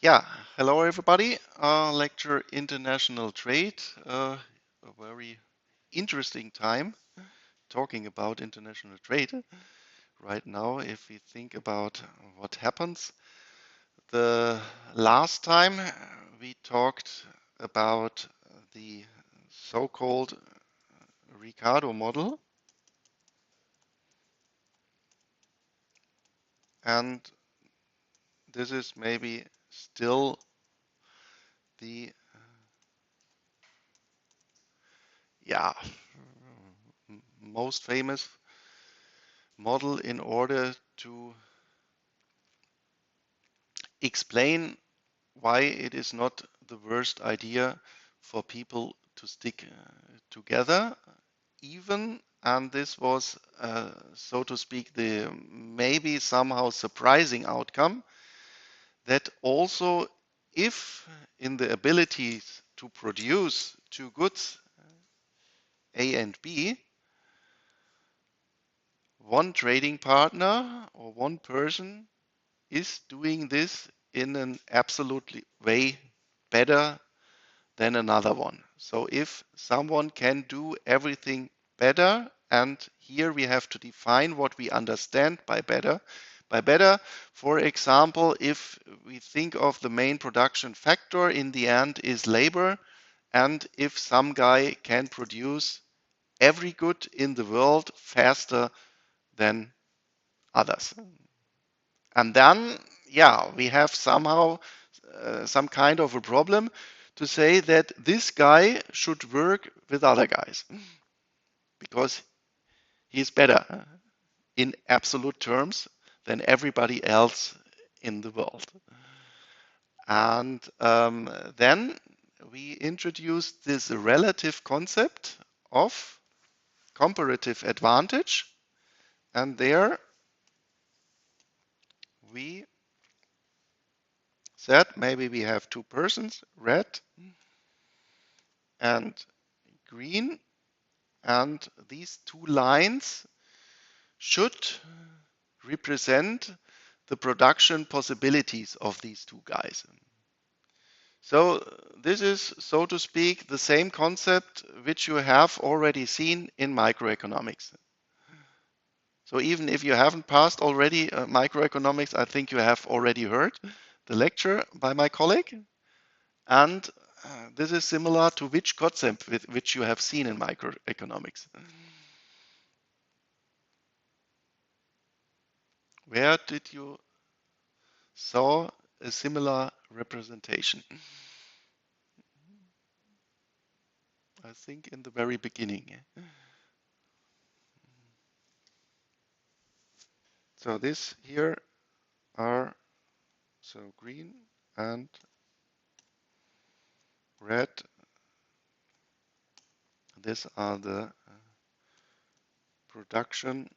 Yeah, hello everybody. Lecture International Trade. A very interesting time talking about international trade right now. If we think about what happens, the last time we talked about the so-called Ricardo model, and this is maybe still the yeah most famous model in order to explain why it is not the worst idea for people to stick together, even, and this was, so to speak, the maybe somehow surprising outcome, that also if in the abilities to produce two goods, A and B, one trading partner or one person is doing this in an absolutely way better than another one. So if someone can do everything better, and here we have to define what we understand by better. By better, for example, if we think of the main production factor in the end is labor, and if some guy can produce every good in the world faster than others. And then, yeah, we have somehow some kind of a problem to say that this guy should work with other guys because he's better in absolute terms than everybody else in the world. And then we introduced this relative concept of comparative advantage. And there we said maybe we have two persons, red and green, and these two lines should represent the production possibilities of these two guys. So this is, so to speak, the same concept which you have already seen in microeconomics. So even if you haven't passed already microeconomics, I think you have already heard the lecture by my colleague. And this is similar to which concept which you have seen in microeconomics. Where did you saw a similar representation? I think in the very beginning. So this here are so green and red. These are the production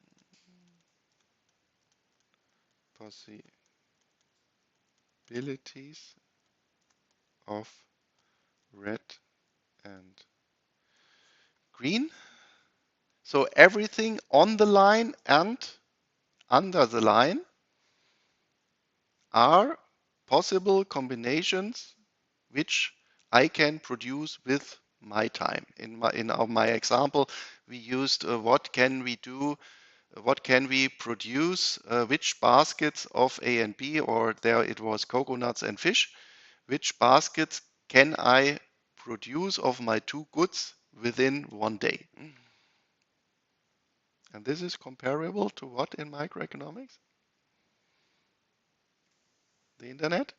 possibilities of red and green. So everything on the line and under the line are possible combinations which I can produce with my time. In my example, we used what can we do, what can we produce, which baskets of A and B, or there it was coconuts and fish, which baskets can I produce of my two goods within one day. And this is comparable to what in microeconomics? The internet?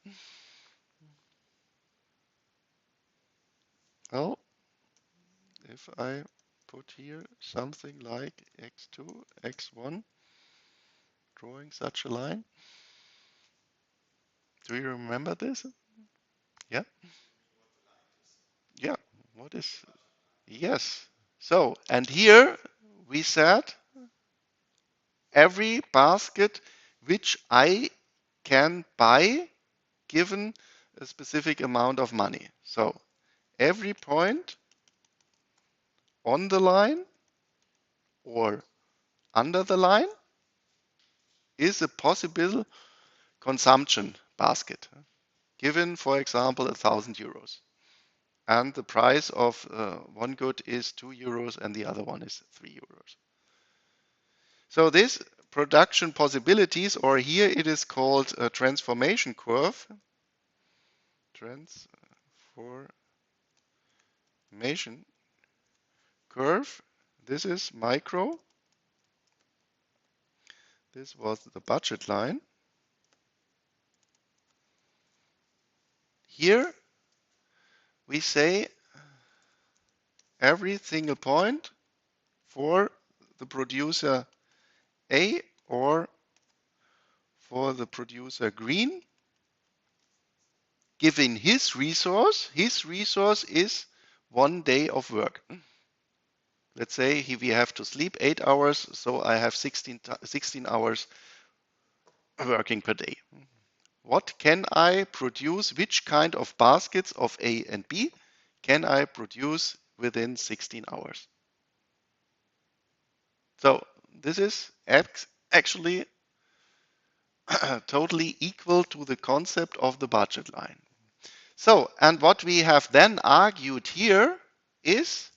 Well, if I put here something like x2, x1, drawing such a line. Do you remember this? Yeah? Yeah. What is, yes. So, and here we said every basket which I can buy given a specific amount of money. So every point on the line or under the line is a possible consumption basket. given, for example, 1,000 euros. And the price of one good is 2 euros and the other one is 3 euros. So this production possibilities, or here it is called a transformation curve. Transformation curve. This is micro. This was the budget line. Here we say every single point for the producer A or for the producer green, given his resource is 1 day of work. Let's say we have to sleep 8 hours, so I have 16 hours working per day. What can I produce? Which kind of baskets of A and B can I produce within 16 hours? So this is actually totally equal to the concept of the budget line. So, and what we have then argued here is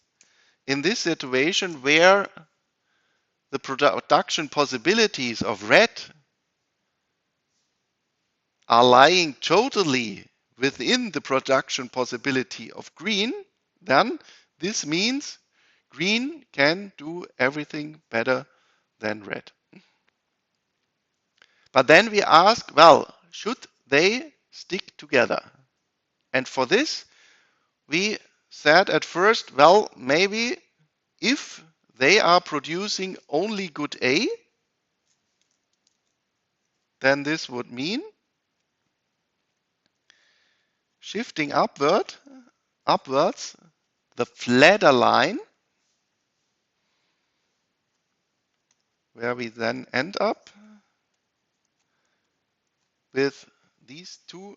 in this situation where the production possibilities of red are lying totally within the production possibility of green, then this means green can do everything better than red. But then we ask, well, should they stick together? And for this, we said at first, well, maybe if they are producing only good A, then this would mean shifting upwards, the flatter line, where we then end up with these two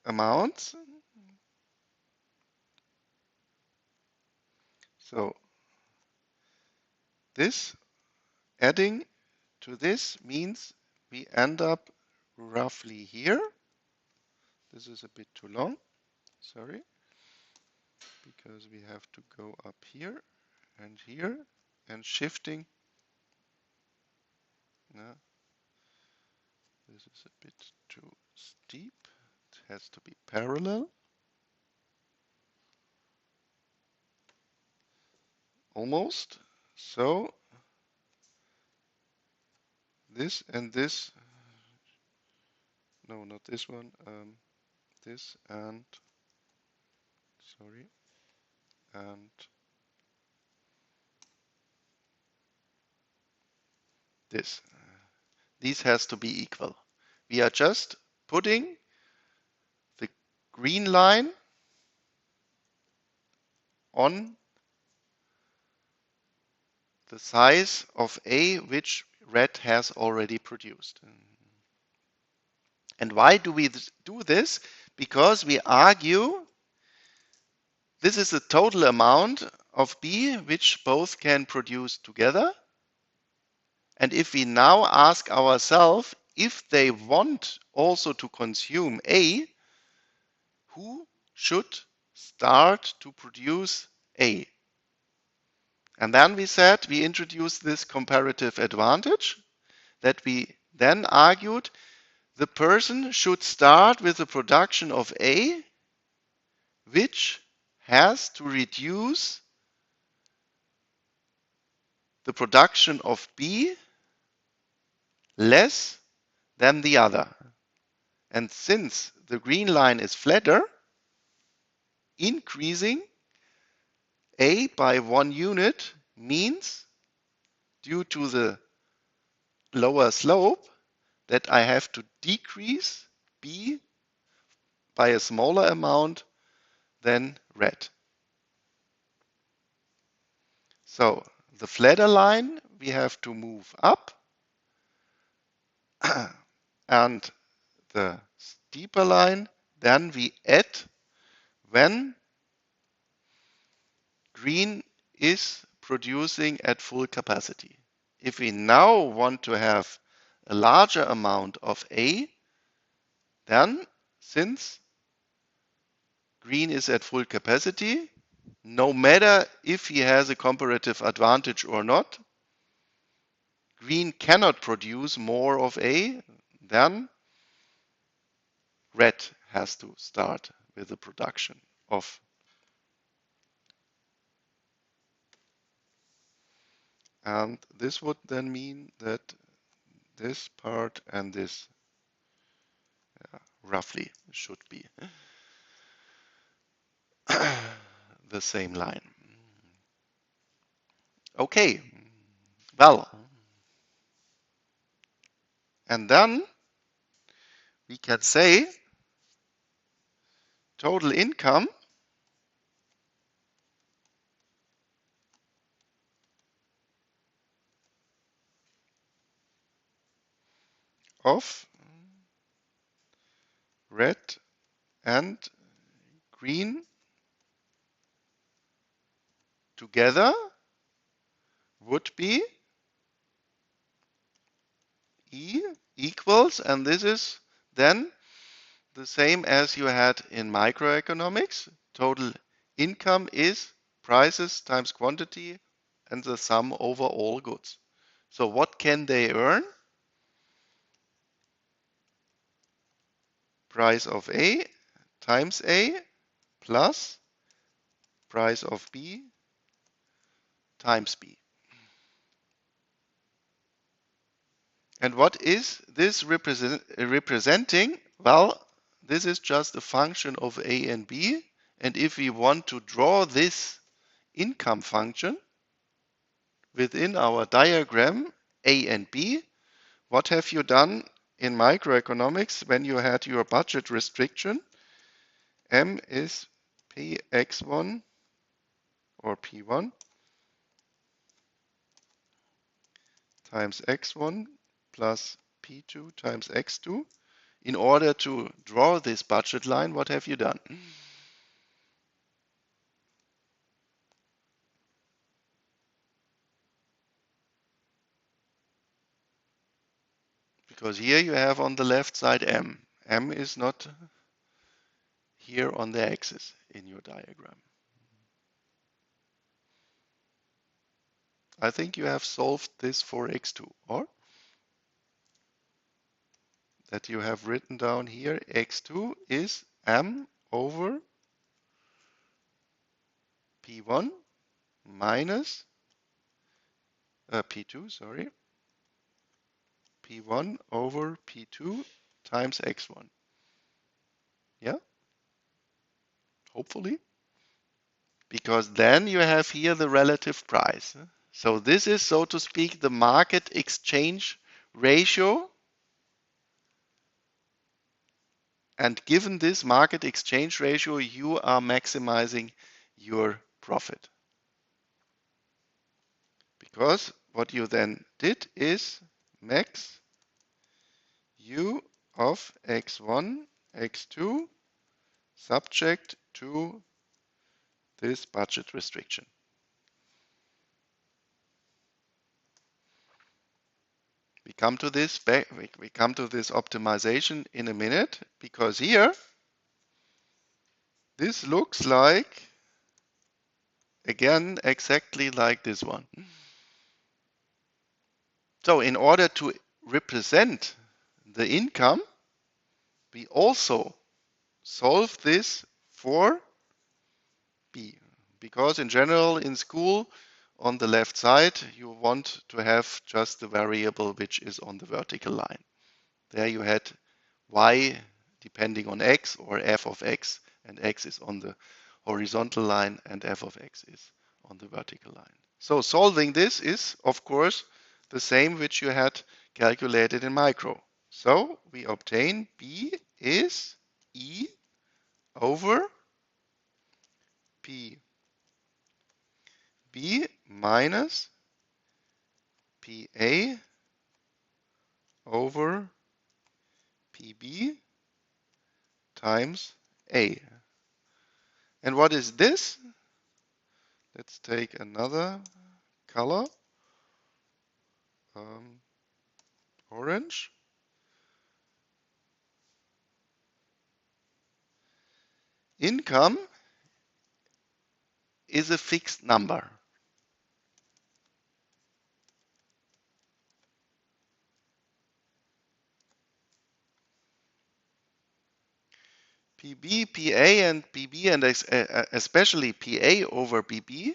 amounts. So this adding to this means we end up roughly here. This is a bit too long, sorry, because we have to go up here and shifting. No, this is a bit too steep. It has to be parallel. Almost. So this and this, no, not this one, this and, sorry, and this. These has to be equal. We are just putting the green line on the size of A which red has already produced. And why do we do this? Because we argue this is the total amount of B which both can produce together. And if we now ask ourselves if they want also to consume A, who should start to produce A? And then we said we introduced this comparative advantage that we then argued the person should start with the production of A, which has to reduce the production of B less than the other. And since the green line is flatter, increasing A by 1 unit means, due to the lower slope, that I have to decrease B by a smaller amount than red. So the flatter line we have to move up, and the steeper line then we add when green is producing at full capacity. If we now want to have a larger amount of A, then since green is at full capacity, no matter if he has a comparative advantage or not, green cannot produce more of A, then red has to start with the production of. And this would then mean that this part and this roughly should be the same line. Okay, well, and then we can say total income of red and green together would be E equals, and this is then the same as you had in microeconomics. Total income is prices times quantity and the sum over all goods. So what can they earn? Price of A times A plus price of B times B. And what is this representing? Well, this is just a function of A and B. And if we want to draw this income function within our diagram A and B, what have you done in microeconomics when you had your budget restriction? M is Px1 or P1 times x1 plus P2 times x2. In order to draw this budget line, what have you done? Because here you have on the left side M. M is not here on the axis in your diagram. I think you have solved this for x2, or that you have written down here x2 is M over P1 minus P2, sorry, P1 over P2 times x1. Yeah, hopefully. Because then you have here the relative price. So this is, so to speak, the market exchange ratio. And given this market exchange ratio, you are maximizing your profit. Because what you then did is max u of x1, x2 subject to this budget restriction. We come to this optimization in a minute, because here this looks like, again, exactly like this one. So in order to represent the income, we also solve this for B. Because in general in school, on the left side, you want to have just the variable which is on the vertical line. There you had y depending on x, or f of x, and x is on the horizontal line and f of x is on the vertical line. So solving this is, of course, the same which you had calculated in micro. So we obtain B is E over P B minus PA over PB times A. And what is this? Let's take another color. orange. Income is a fixed number. PB, PA, and PB, and especially PA over PB,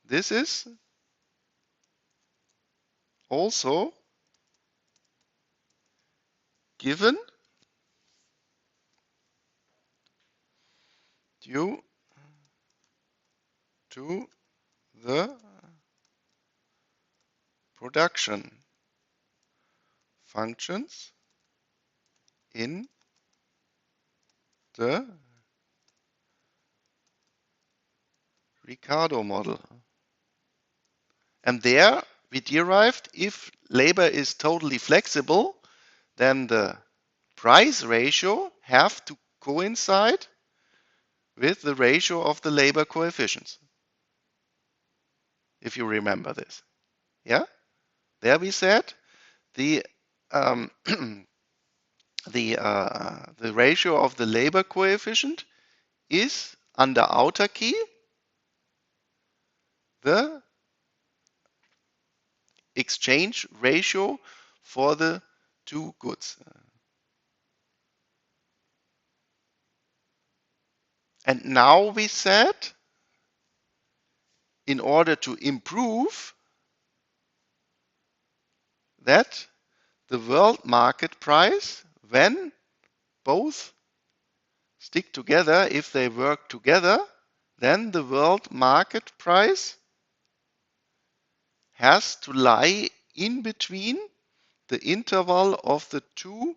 this is also given due to the production functions in the Ricardo model. And there we derived if labor is totally flexible, then the price ratio have to coincide with the ratio of the labor coefficients. If you remember this. Yeah? There we said the the ratio of the labor coefficient is under autarky the exchange ratio for the two goods. And now we said in order to improve that the world market price, when both stick together, if they work together, then the world market price has to lie in between the interval of the two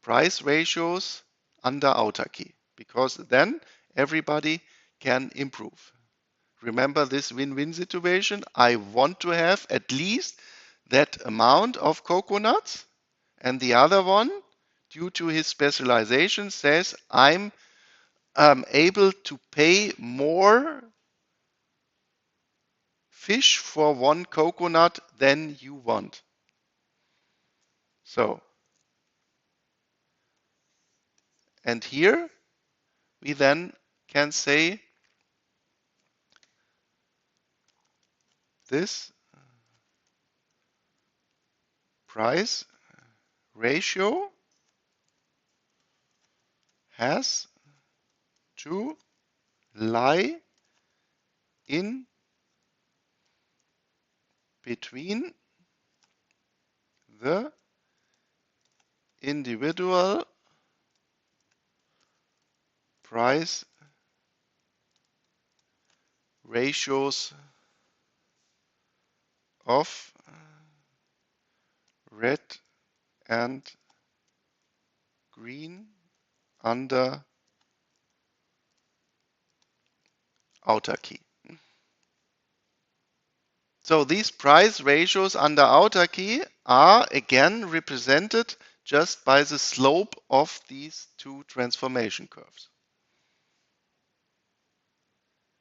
price ratios under autarky, because then everybody can improve. Remember this win-win situation? I want to have at least that amount of coconuts, and the other one, due to his specialization, says I'm able to pay more fish for one coconut than you want. So, and here we then can say this price ratio has to lie in between the individual price ratios of red and green under autarky. So these price ratios under autarky are again represented just by the slope of these two transformation curves.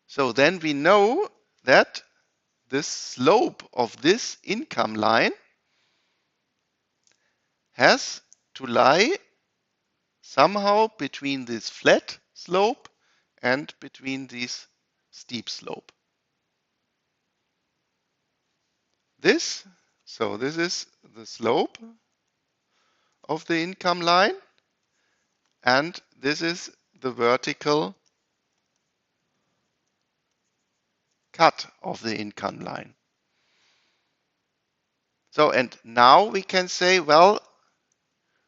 So then we know that the slope of this income line has to lie somehow between this flat slope and between this steep slope. This is the slope of the income line, and this is the vertical cut of the income line. So, and now we can say, well,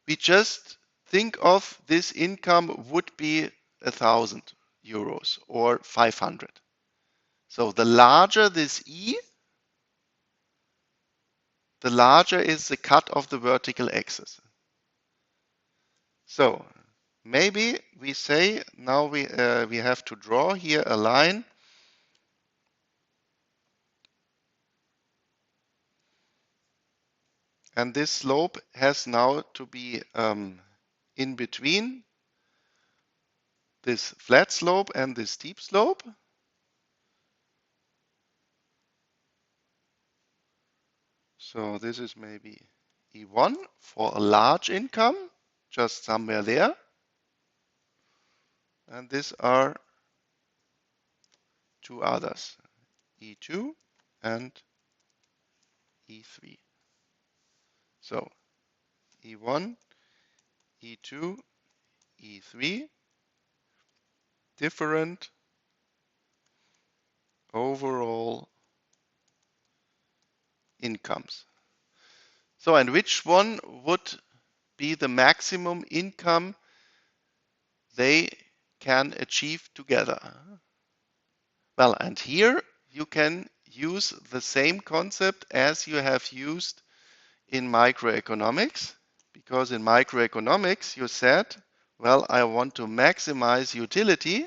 we just think of this income would be 1,000 euros or 500. So the larger this E, the larger is the cut of the vertical axis. So maybe we say now we have to draw here a line and this slope has now to be in between this flat slope and this steep slope. So this is maybe E1 for a large income, just somewhere there. And these are two others, E2 and E3. So E1, E2, E3, different overall incomes. So, and which one would be the maximum income they can achieve together? Well, and here you can use the same concept as you have used in microeconomics, because in microeconomics you said, well, I want to maximize utility,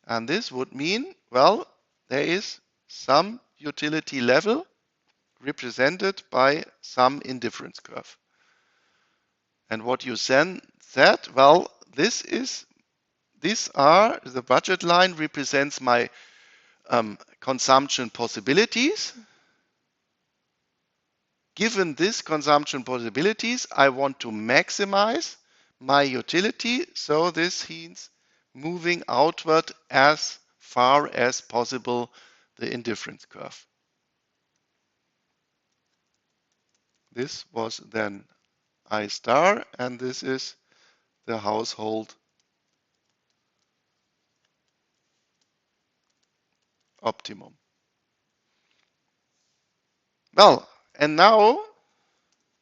and this would mean, well, there is some utility level represented by some indifference curve. And what you then said, well, these are the budget line represents my consumption possibilities. Given these consumption possibilities, I want to maximize my utility. So this means moving outward as far as possible the indifference curve. This was then I star, and this is the household optimum. Well, and now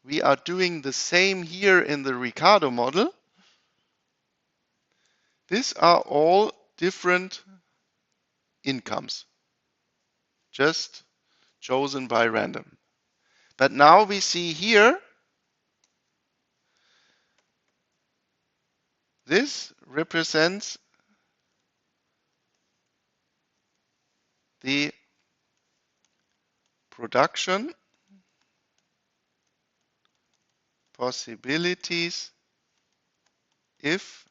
we are doing the same here in the Ricardo model. These are all different incomes, just chosen by random. But now we see here, this represents the production possibilities if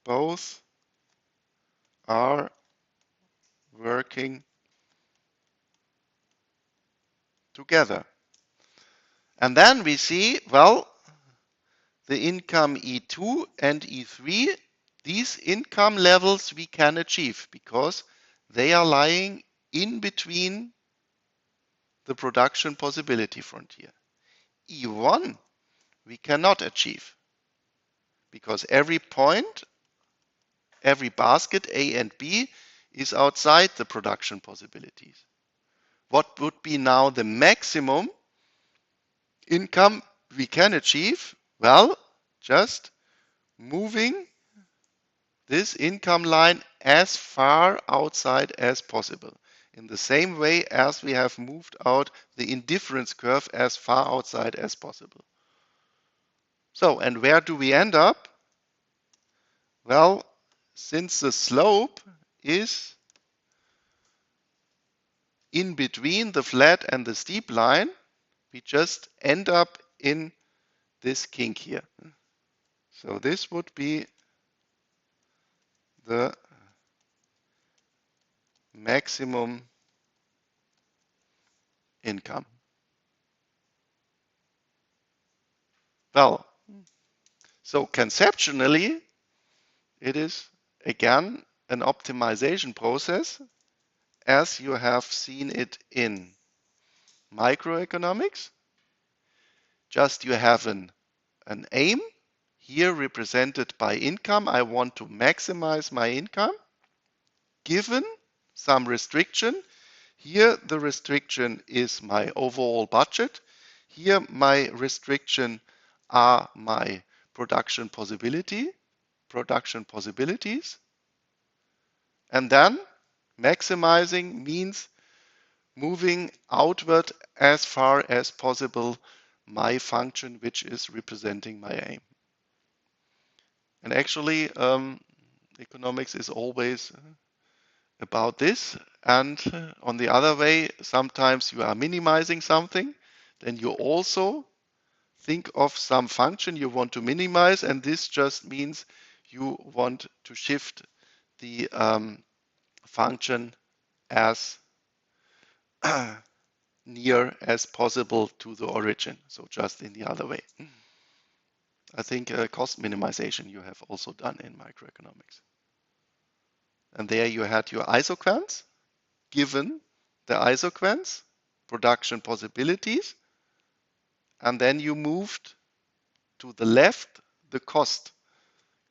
both are working together. And then we see, well, the income E2 and E3, these income levels we can achieve because they are lying in between the production possibility frontier. E1 we cannot achieve because every point, every basket A and B is outside the production possibilities. What would be now the maximum income we can achieve? Well, just moving this income line as far outside as possible. In the same way as we have moved out the indifference curve as far outside as possible. So, and where do we end up? Well, since the slope is in between the flat and the steep line, we just end up in this kink here. So this would be the maximum income. Well, so conceptually, it is again an optimization process as you have seen it in microeconomics. Just you have an aim here represented by income. I want to maximize my income given some restriction. Here the restriction is my overall budget. Here my restriction are my production possibilities. And then maximizing means moving outward as far as possible my function which is representing my aim. And actually economics is always about this. And on the other way, sometimes you are minimizing something, then you also think of some function you want to minimize, and this just means you want to shift the function as near as possible to the origin, so just in the other way. I think cost minimization you have also done in microeconomics. And there you had your isoquants, given the isoquants, production possibilities, and then you moved to the left the cost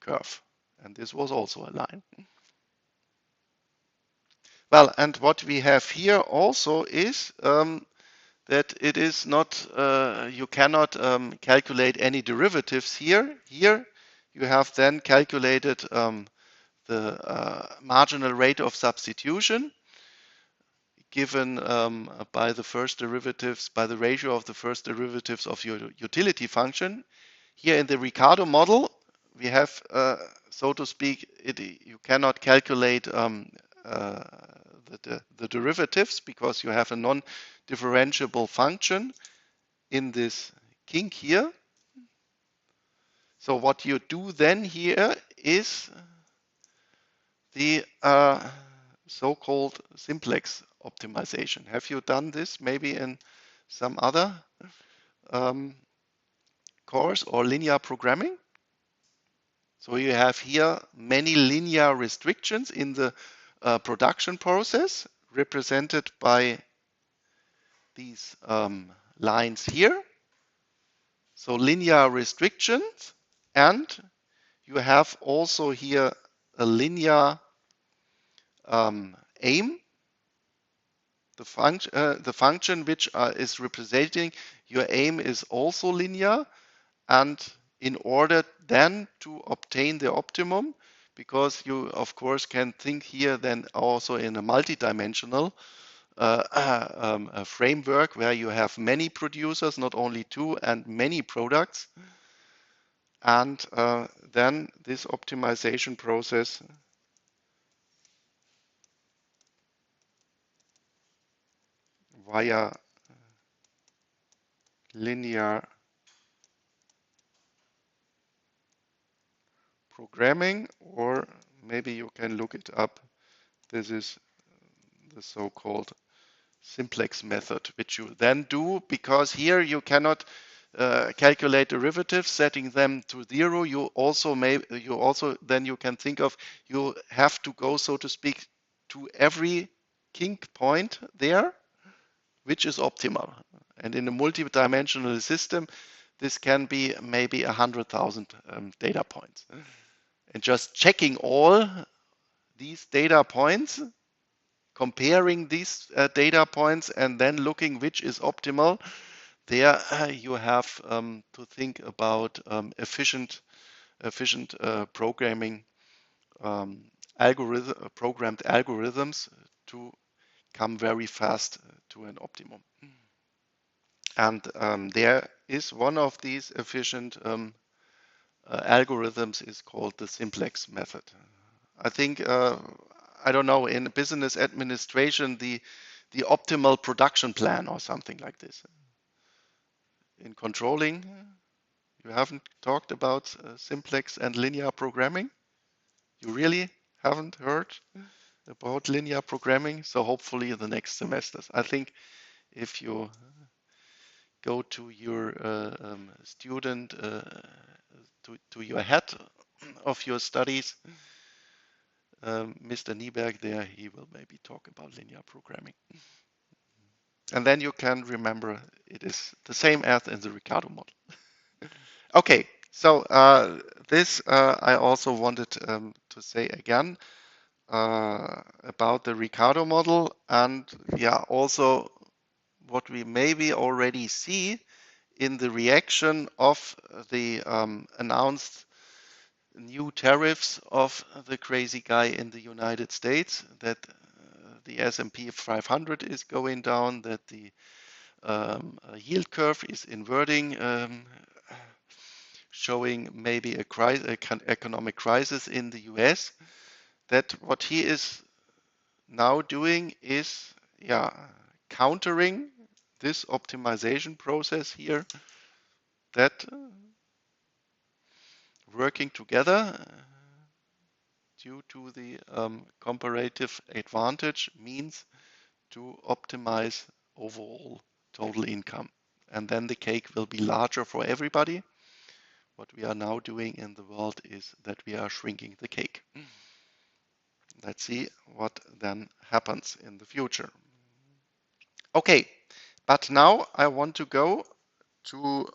curve. And this was also a line. Well, and what we have here also is that it is not, you cannot calculate any derivatives here. Here you have then calculated the marginal rate of substitution given by the first derivatives, by the ratio of the first derivatives of your utility function. Here in the Ricardo model, we have, so to speak, you cannot calculate the derivatives because you have a non-differentiable function in this kink here. So what you do then here is the so-called simplex optimization. Have you done this maybe in some other course or linear programming? So you have here many linear restrictions in the production process represented by these lines here. So linear restrictions, and you have also here a linear aim. The function which is representing your aim is also linear, and in order then to obtain the optimum, because you of course can think here then also in a multidimensional a framework where you have many producers, not only two, and many products, and then this optimization process via linear programming, or maybe you can look it up. This is the so-called simplex method, which you then do because here you cannot calculate derivatives, setting them to zero. You also then you can think of you have to go, so to speak, to every kink point there, which is optimal. And in a multi-dimensional system, this can be maybe 100,000 data points. And just checking all these data points, comparing these data points, and then looking which is optimal, there you have to think about efficient programming programmed algorithms to come very fast to an optimum. And there is one of these efficient algorithms is called the simplex method. I think, I don't know, in business administration, the optimal production plan or something like this. In controlling, you haven't talked about simplex and linear programming? You really haven't heard about linear programming? So hopefully in the next semesters. I think if you go to your student, to your head of your studies, Mr. Nieberg there, he will maybe talk about linear programming. And then you can remember it is the same as in the Ricardo model. Okay, so this I also wanted to say again about the Ricardo model, and yeah, also what we maybe already see in the reaction of the announced new tariffs of the crazy guy in the United States, that the S&P 500 is going down, that the yield curve is inverting, showing maybe a economic crisis in the US, that what he is now doing is countering this optimization process here, that working together due to the comparative advantage means to optimize overall total income. And then the cake will be larger for everybody. What we are now doing in the world is that we are shrinking the cake. Let's see what then happens in the future. Okay, but now I want to go to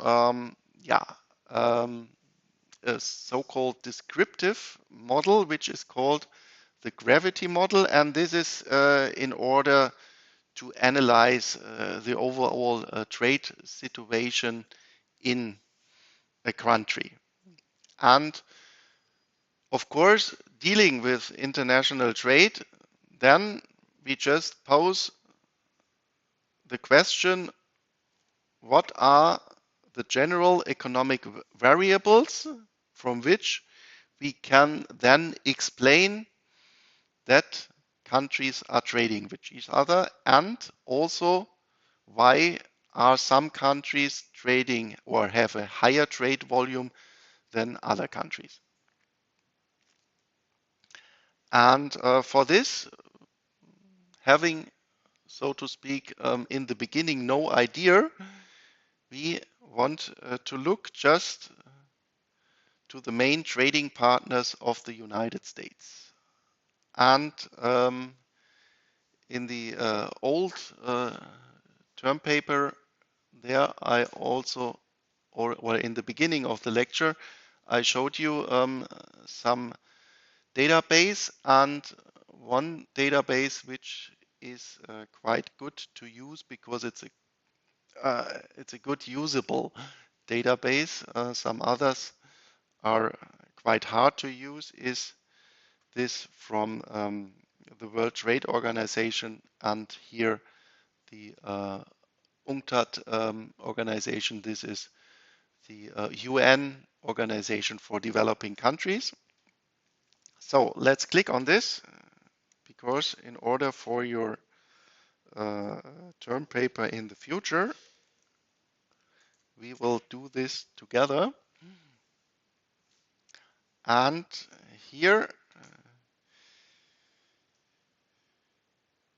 a so-called descriptive model, which is called the gravity model, and this is in order to analyze the overall trade situation in a country. And of course, dealing with international trade, then we just pose the question, what are the general economic variables from which we can then explain that countries are trading with each other, and also why are some countries trading or have a higher trade volume than other countries. And for this, having, so to speak, in the beginning no idea, we want to look just to the main trading partners of the United States. And in the old term paper, there I also, or in the beginning of the lecture, I showed you some database, and one database which is quite good to use because it's a good usable database. Some others are quite hard to use. Is this from the World Trade Organization, and here the UNCTAD organization. This is the UN Organization for Developing Countries. So let's click on this, because in order for your term paper in the future, we will do this together. And here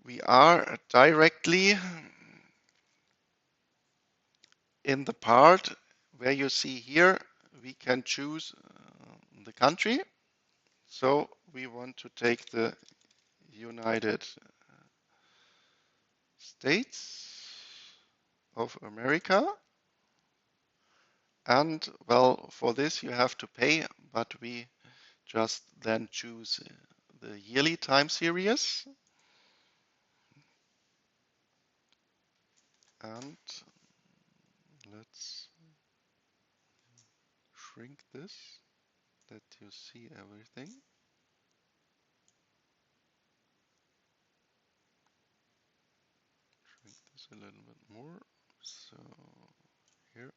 we are directly in the part where you see here we can choose the country. So we want to take the United States of America. And well, for this you have to pay, but we just then choose the yearly time series. And let's shrink this, that you see everything. Shrink this a little bit more. So here.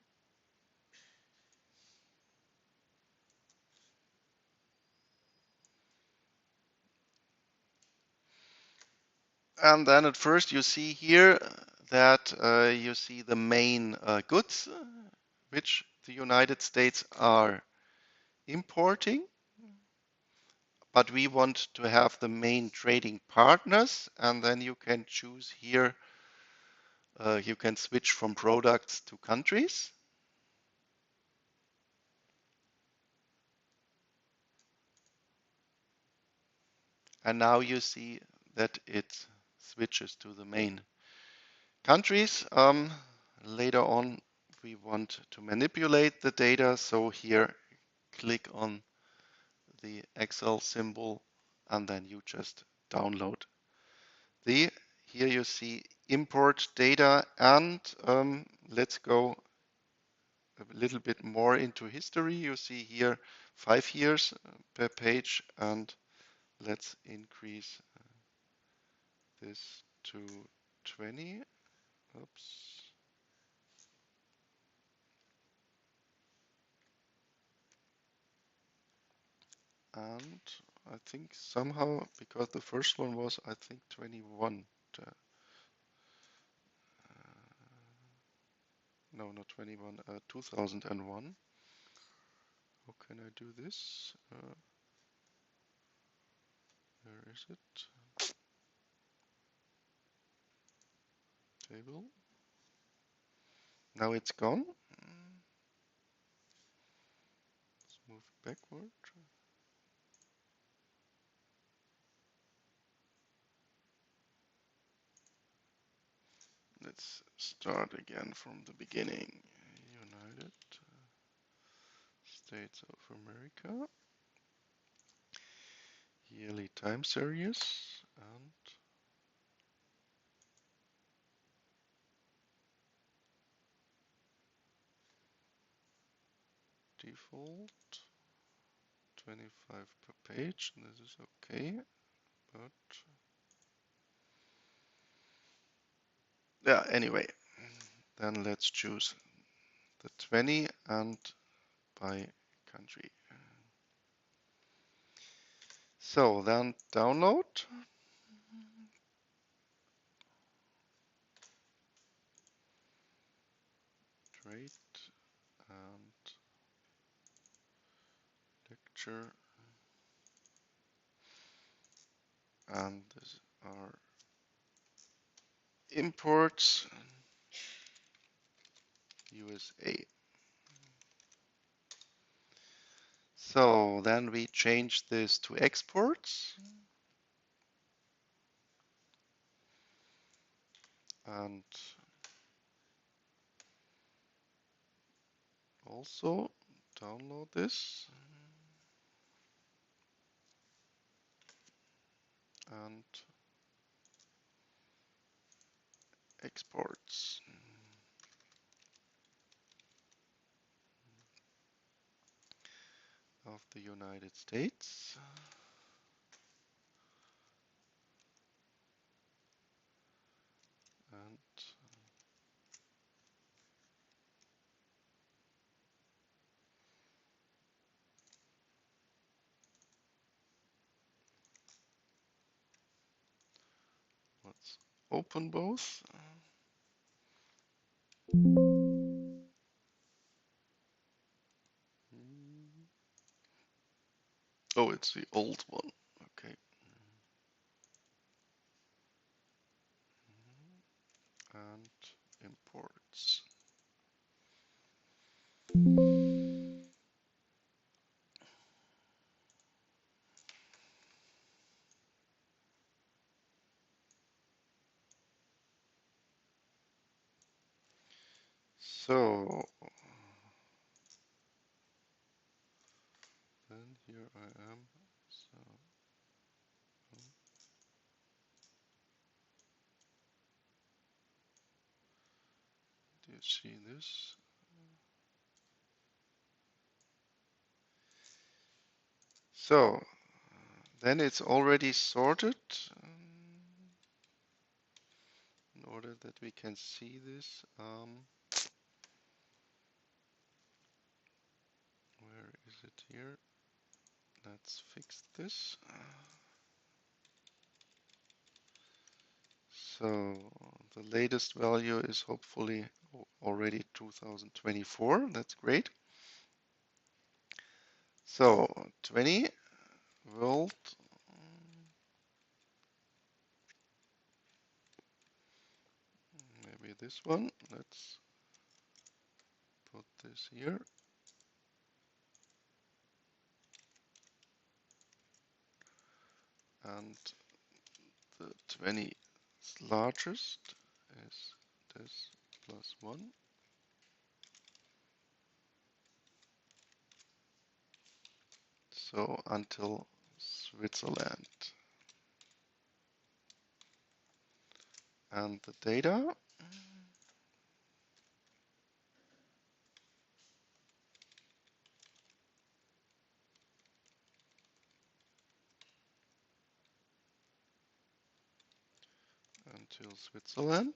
And then at first you see here that you see the main goods which the United States are importing. But we want to have the main trading partners, and then you can choose here, you can switch from products to countries. And now you see that it switches to the main countries. Later on, we want to manipulate the data. So here, click on the Excel symbol, and then you just download here you see import data, and let's go a little bit more into history. You see here 5 years per page, and let's increase this to 20. Oops. And I think somehow, because the first one was, I think, 21. No, not 21, 2001. How can I do this? Where is it? Disable. Now it's gone. Let's move backward. Let's start again from the beginning. United States of America. Yearly time series and default 25 per page. This is okay, but yeah, anyway, then let's choose the 20 and by country. So then download. Trade and lecture, and these are imports USA. So then we change this to exports and also download this and exports of the United States. And let's open both. Oh, it's the old one. Okay. And imports. So then here I am. So do you see this? So then it's already sorted in order that we can see this. Where is it here? Let's fix this. So the latest value is hopefully already 2024. That's great. So 20 world. Maybe this one. Let's put this here. And the 20 largest is this plus 1. So until Switzerland. And the data. Until Switzerland.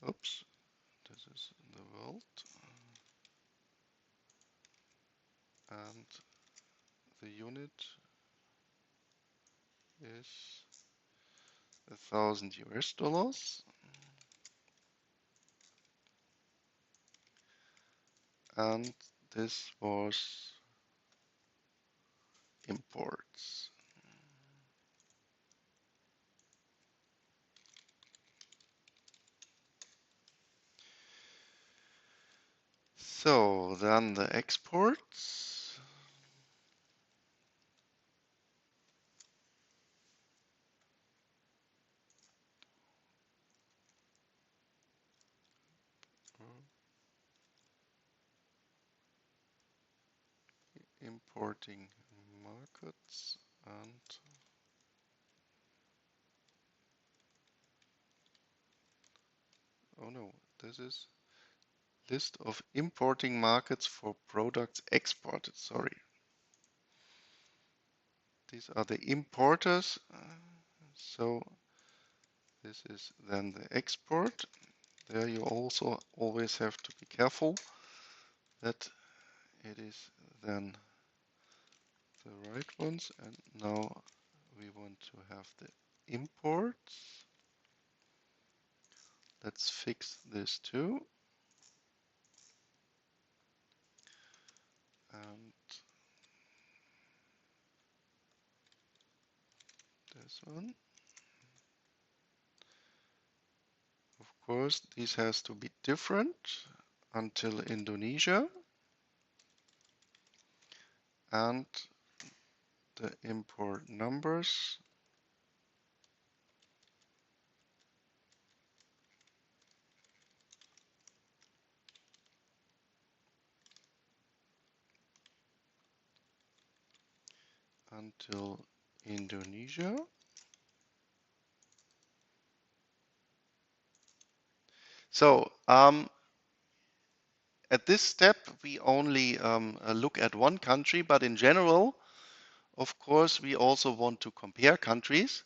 Oops, this is the world. And the unit is 1,000 US dollars. And this was imports. So then the exports. Importing markets and oh no, this is list of importing markets for products exported. Sorry. These are the importers. So this is then the export. There you also always have to be careful that it is then the right ones. And now we want to have the imports. Let's fix this too. And this one. Of course, this has to be different until Indonesia. And the import numbers until Indonesia. So at this step, we only look at one country, but in general, of course, we also want to compare countries.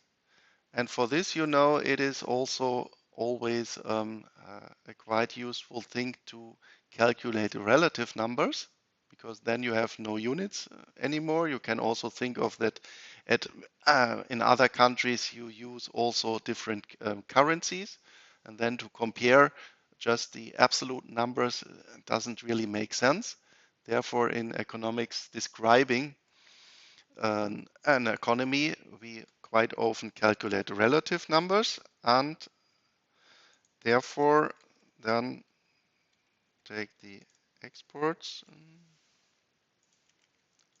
And for this, you know, it is also always a quite useful thing to calculate the relative numbers, because then you have no units anymore. You can also think of that at in other countries you use also different currencies, and then to compare just the absolute numbers doesn't really make sense. Therefore, in economics, describing an economy, we quite often calculate relative numbers and therefore then take the exports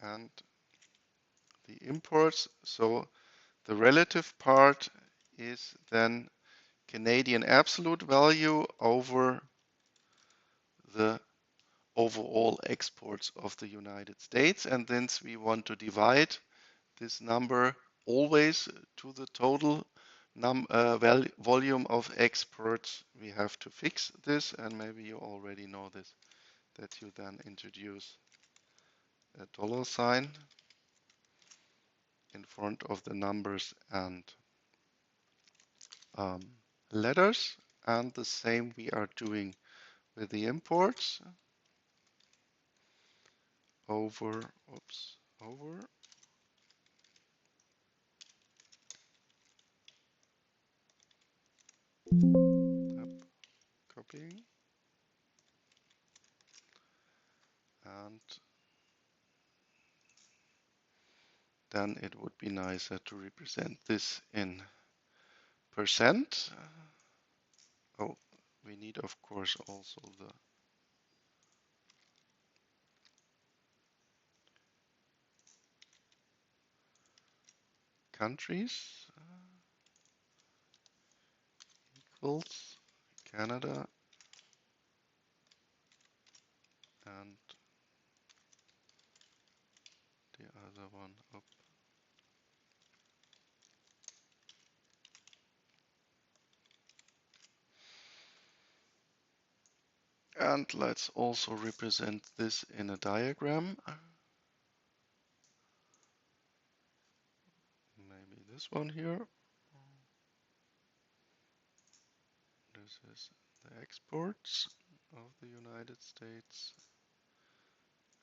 and the imports. So the relative part is then Canadian absolute value over the overall exports of the United States. And since we want to divide this number always to the total volume of exports, we have to fix this, and maybe you already know this, that you then introduce a dollar sign in front of the numbers and um, letters, and the same we are doing with the imports over, over, copying, and then it would be nicer to represent this in percent. Oh, we need, of course, also the countries equals Canada and the other one up. And let's also represent this in a diagram. Maybe this one here. This is the exports of the United States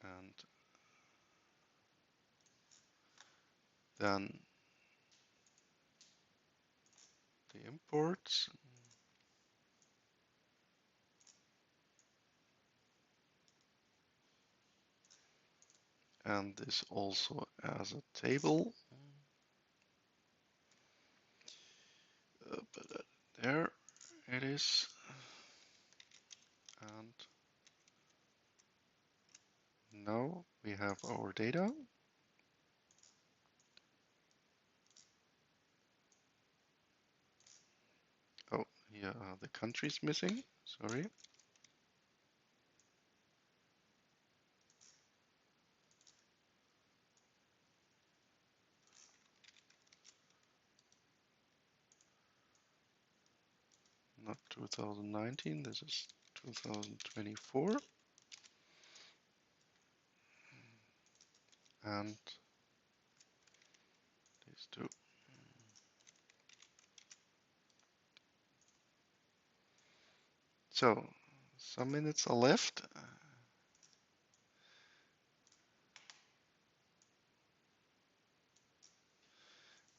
and then the imports. And this also as a table. There it is. And Now we have our data. Oh, here are the countries missing. Sorry. Not 2019, this is 2024. And these two. So, some minutes are left.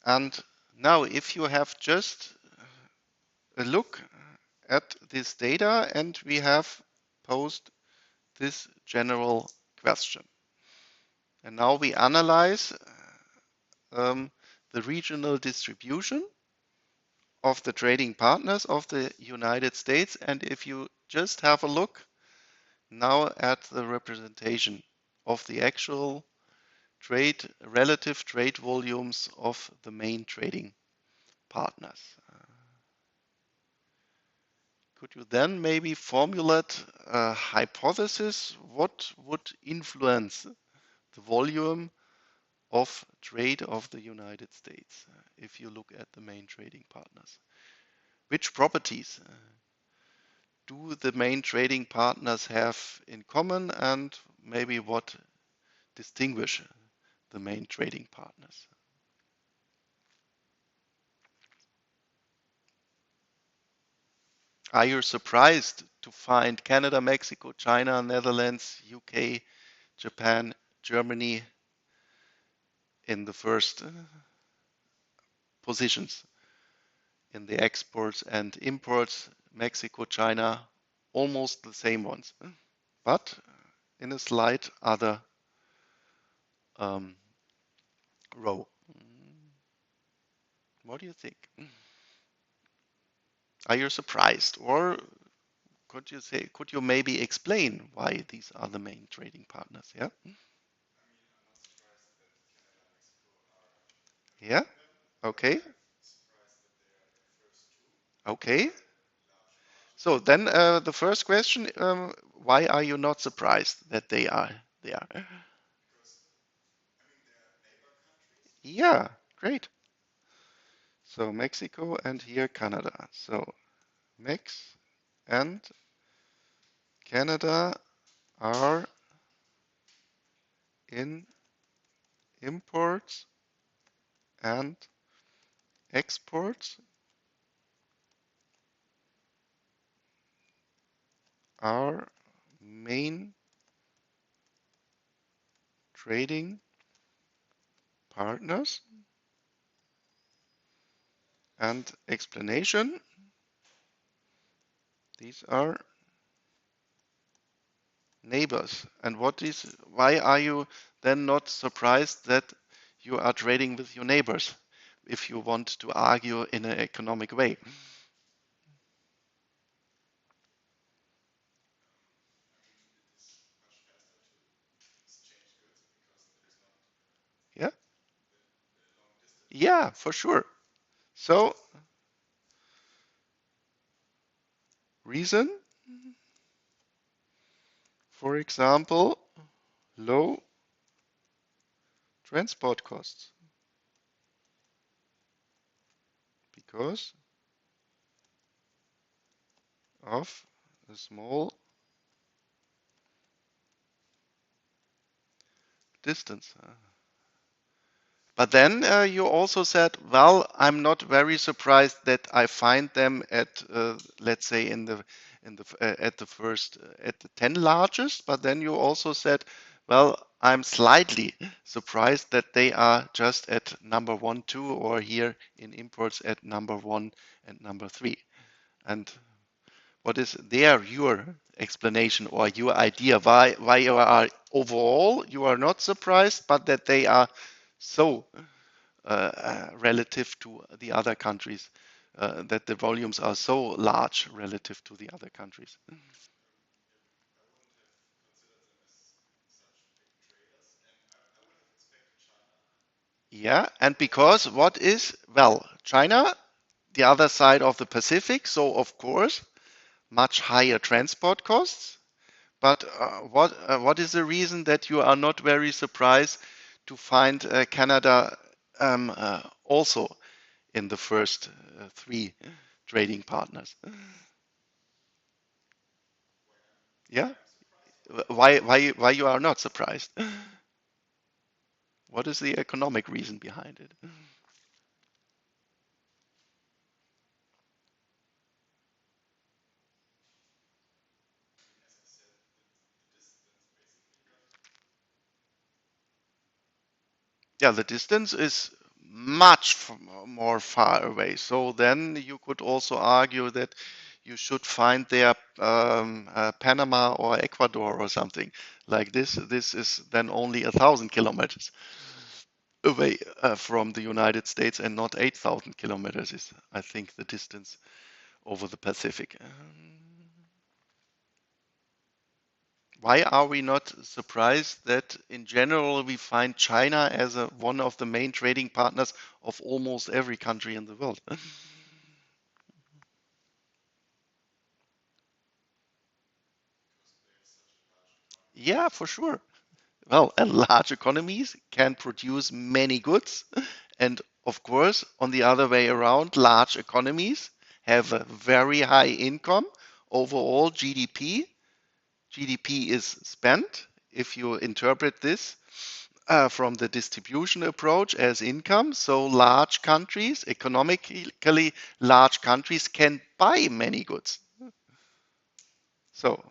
And now, if you have just a look at this data and we have posed this general question. And now we analyze the regional distribution of the trading partners of the United States. And if you just have a look now at the representation of the actual relative trade volumes of the main trading partners. Could you then maybe formulate a hypothesis? What would influence the volume of trade of the United States if you look at the main trading partners? Which properties do the main trading partners have in common, and maybe what distinguish the main trading partners? Are you surprised to find Canada, Mexico, China, Netherlands, UK, Japan, Germany in the first positions in the exports and imports? Mexico, China, almost the same ones, but in a slight other um, row. What do you think? Are you surprised, or could you maybe explain why these are the main trading partners? Yeah. Yeah. Okay. Okay. So then the first question, why are you not surprised that they are there? Yeah, great. So Mexico and here Canada. So Mex and Canada are in imports and exports are main trading partners. And explanation, these are neighbors. And why are you then not surprised that you are trading with your neighbors if you want to argue in an economic way? Yeah, yeah, for sure. So, reason, for example, low transport costs because of a small distance. But then you also said, well, I'm not very surprised that I find them at, let's say, at the first at the 10 largest. But then you also said, well, I'm slightly surprised that they are just at number one, two, or here in imports at number one and number three. And what is your explanation or your idea why you are overall you are not surprised, but that they are so relative to the other countries, that the volumes are so large relative to the other countries. Yeah, and because what is, well, China, the other side of the Pacific, so of course, much higher transport costs. But what is the reason that you are not very surprised to find Canada also in the first three trading partners? Yeah, why you are not surprised? What is the economic reason behind it? Yeah, the distance is much more far away. So then you could also argue that you should find there Panama or Ecuador or something like this. This is then only 1,000 kilometers away from the United States and not 8,000 kilometers is, I think, the distance over the Pacific. Why are we not surprised that in general we find China as one of the main trading partners of almost every country in the world? Yeah, for sure. Well, and large economies can produce many goods. And of course, on the other way around, large economies have a very high income. Overall, GDP is spent. If you interpret this from the distribution approach as income, so large countries, economically large countries, can buy many goods. So,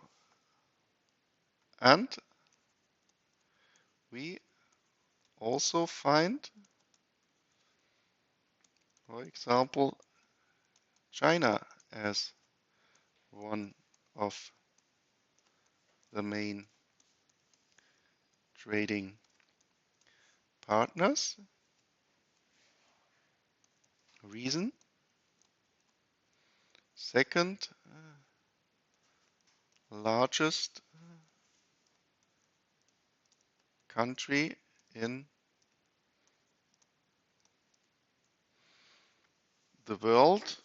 and we also find, for example, China as one of the main trading partners. Reason, second largest country in the world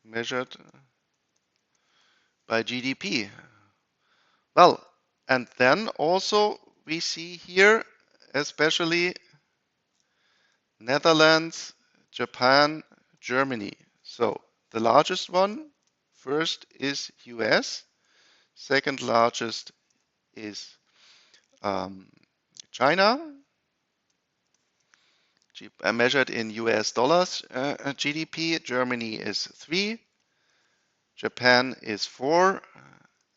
measured by GDP. Well, and then also we see here especially Netherlands, Japan, Germany. So the largest one first is US, second largest is um, China, measured in US dollars GDP. Germany is 3, Japan is 4,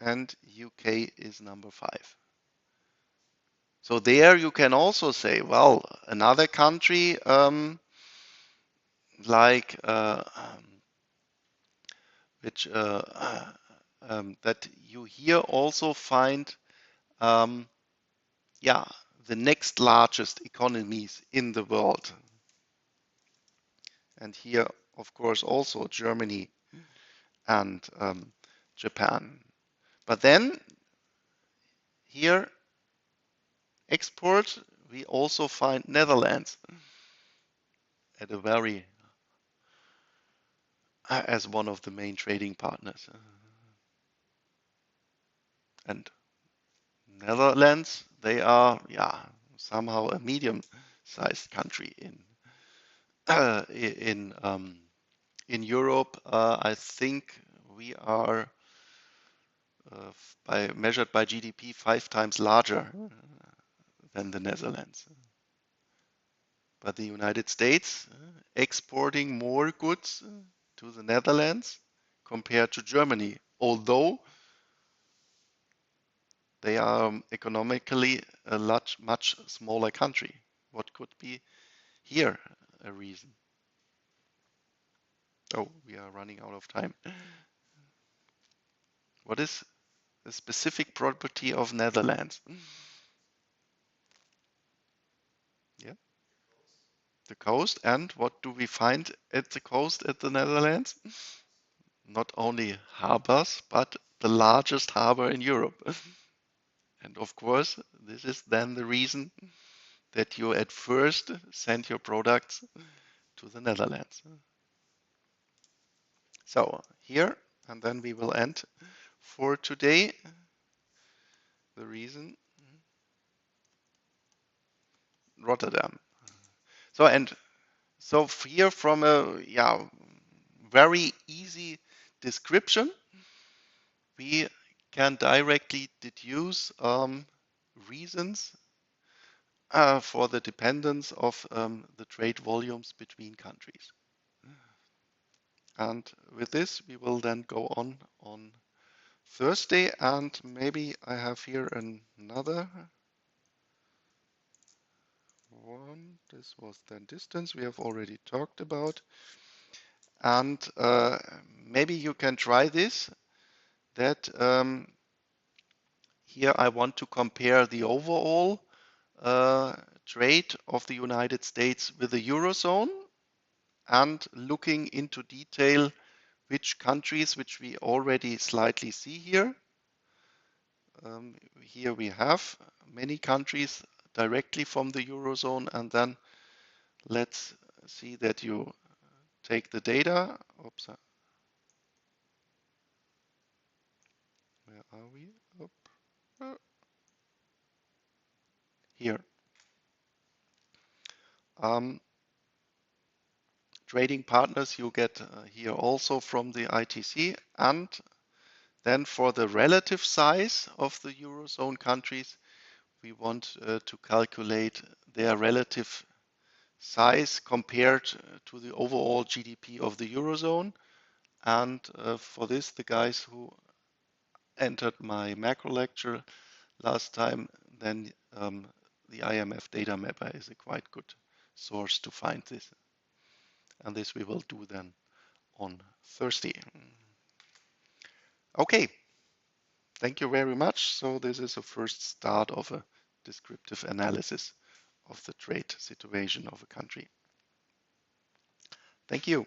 and UK is number 5. So there you can also say, well, another country like which that you here also find, um, yeah, the next largest economies in the world, and here, of course, also Germany and Japan. But then here, export, we also find Netherlands at a very as one of the main trading partners. And Netherlands, they are, yeah, somehow a medium-sized country in in Europe. I think we are by measured by GDP 5 times larger than the Netherlands. But the United States exporting more goods to the Netherlands compared to Germany, although they are economically a much smaller country. What could be here a reason? Oh, we are running out of time. What is the specific property of Netherlands? Yeah, the coast. And what do we find at the coast at the Netherlands? Not only harbors, but the largest harbor in Europe. And of course, this is then the reason that you at first send your products to the Netherlands. So here, and then we will end for today. The reason, Rotterdam. So here from a very easy description, we can directly deduce reasons for the dependence of the trade volumes between countries. And with this, we will then go on Thursday, and maybe I have here another one. This was then distance we have already talked about. And maybe you can try this, that here I want to compare the overall trade of the United States with the Eurozone and looking into detail which countries, which we already slightly see here. Here we have many countries directly from the Eurozone, and then let's see that you take the data. Oops, where are we? Here. Trading partners you get here also from the ITC, and then for the relative size of the Eurozone countries, we want to calculate their relative size compared to the overall GDP of the Eurozone. And for this, the guys who entered my macro lecture last time, then the IMF data mapper is a quite good source to find this. And this we will do then on Thursday. Okay, thank you very much. So this is a first start of a descriptive analysis of the trade situation of a country. Thank you.